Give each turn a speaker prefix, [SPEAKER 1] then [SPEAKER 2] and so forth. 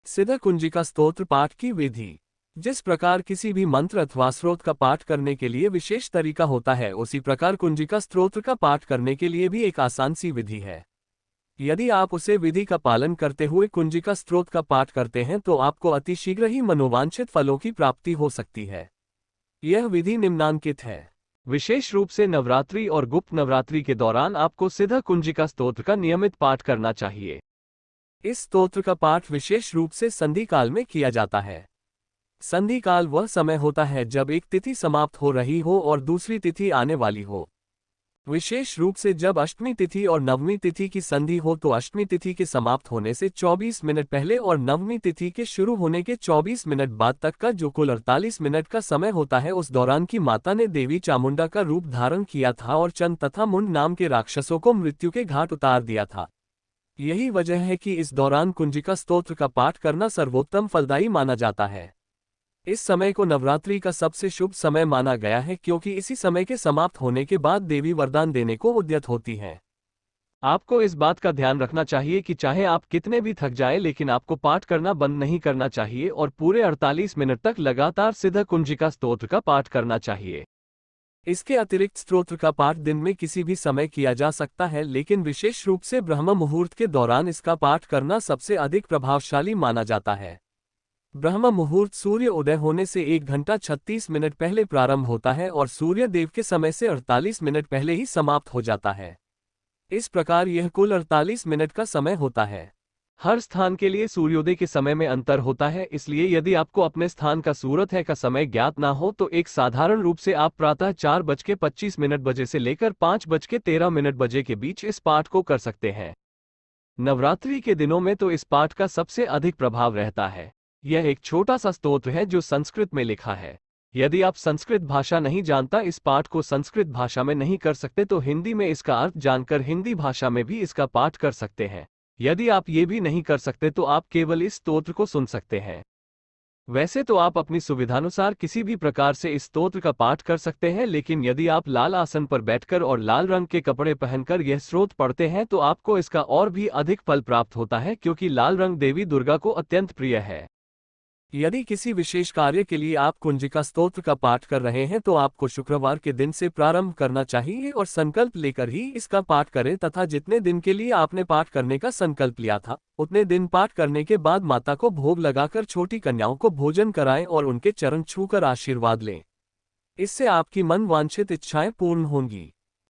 [SPEAKER 1] सिद्ध कुंजिका स्तोत्र पाठ की विधि। जिस प्रकार किसी भी मंत्र अथवा स्रोत का पाठ करने के लिए विशेष तरीका होता है, उसी प्रकार कुंजिका स्तोत्र का पाठ करने के लिए भी एक आसान सी विधि है। यदि आप उसे विधि का पालन करते हुए कुंजिका स्तोत्र का पाठ करते हैं तो आपको अतिशीघ्र ही मनोवांछित फलों की प्राप्ति हो सकती है। यह विधि निम्नांकित है। विशेष रूप से नवरात्रि और गुप्त नवरात्रि के दौरान आपको सिद्ध कुंजिका स्तोत्र का नियमित पाठ करना चाहिए। इस स्तोत्र का पाठ विशेष रूप से संधि काल में किया जाता है। संधि काल वह समय होता है जब एक तिथि समाप्त हो रही हो और दूसरी तिथि आने वाली हो। विशेष रूप से जब अष्टमी तिथि और नवमी तिथि की संधि हो तो अष्टमी तिथि के समाप्त होने से 24 मिनट पहले और नवमी तिथि के शुरू होने के 24 मिनट बाद तक का जो कुल 48 मिनट का समय होता है, उस दौरान की माता ने देवी चामुंडा का रूप धारण किया था और चंद तथा मुंड नाम के राक्षसों को मृत्यु के घाट उतार दिया था। यही वजह है कि इस दौरान कुंजिका स्तोत्र का पाठ करना सर्वोत्तम फलदायी माना जाता है। इस समय को नवरात्रि का सबसे शुभ समय माना गया है, क्योंकि इसी समय के समाप्त होने के बाद देवी वरदान देने को उद्यत होती हैं। आपको इस बात का ध्यान रखना चाहिए कि चाहे आप कितने भी थक जाएं, लेकिन आपको पाठ करना बंद नहीं करना चाहिए और पूरे 48 मिनट तक लगातार सिद्ध कुंजिका स्तोत्र का पाठ करना चाहिए। इसके अतिरिक्त स्तोत्र का पाठ दिन में किसी भी समय किया जा सकता है, लेकिन विशेष रूप से ब्रह्म मुहूर्त के दौरान इसका पाठ करना सबसे अधिक प्रभावशाली माना जाता है। ब्रह्म मुहूर्त सूर्य उदय होने से 1 घंटा 36 मिनट पहले प्रारंभ होता है और सूर्य देव के समय से 48 मिनट पहले ही समाप्त हो जाता है। इस प्रकार यह कुल 48 मिनट का समय होता है। हर स्थान के लिए सूर्योदय के समय में अंतर होता है, इसलिए यदि आपको अपने स्थान का सूरत है का समय ज्ञात ना हो तो एक साधारण रूप से आप प्रातः 4:25 बजे से लेकर 5:13 बजे के बीच इस पाठ को कर सकते हैं। नवरात्रि के दिनों में तो इस पाठ का सबसे अधिक प्रभाव रहता है। यह एक छोटा सा स्तोत्र है जो संस्कृत में लिखा है। यदि आप संस्कृत भाषा नहीं जानता, इस पाठ को संस्कृत भाषा में नहीं कर सकते, तो हिंदी में इसका अर्थ जानकर हिंदी भाषा में भी इसका पाठ कर सकते हैं। यदि आप ये भी नहीं कर सकते तो आप केवल इस स्तोत्र को सुन सकते हैं। वैसे तो आप अपनी सुविधानुसार किसी भी प्रकार से इस स्तोत्र का पाठ कर सकते हैं, लेकिन यदि आप लाल आसन पर बैठकर और लाल रंग के कपड़े पहनकर यह स्तोत्र पढ़ते हैं तो आपको इसका और भी अधिक फल प्राप्त होता है, क्योंकि लाल रंग देवी दुर्गा को अत्यंत प्रिय है। यदि किसी विशेष कार्य के लिए आप कुंजिका स्तोत्र का पाठ कर रहे हैं तो आपको शुक्रवार के दिन से प्रारंभ करना चाहिए और संकल्प लेकर ही इसका पाठ करें, तथा जितने दिन के लिए आपने पाठ करने का संकल्प लिया था उतने दिन पाठ करने के बाद माता को भोग लगाकर छोटी कन्याओं को भोजन कराएं और उनके चरण छूकर आशीर्वाद लें। इससे आपकी मन वांछित इच्छाएं पूर्ण होंगी।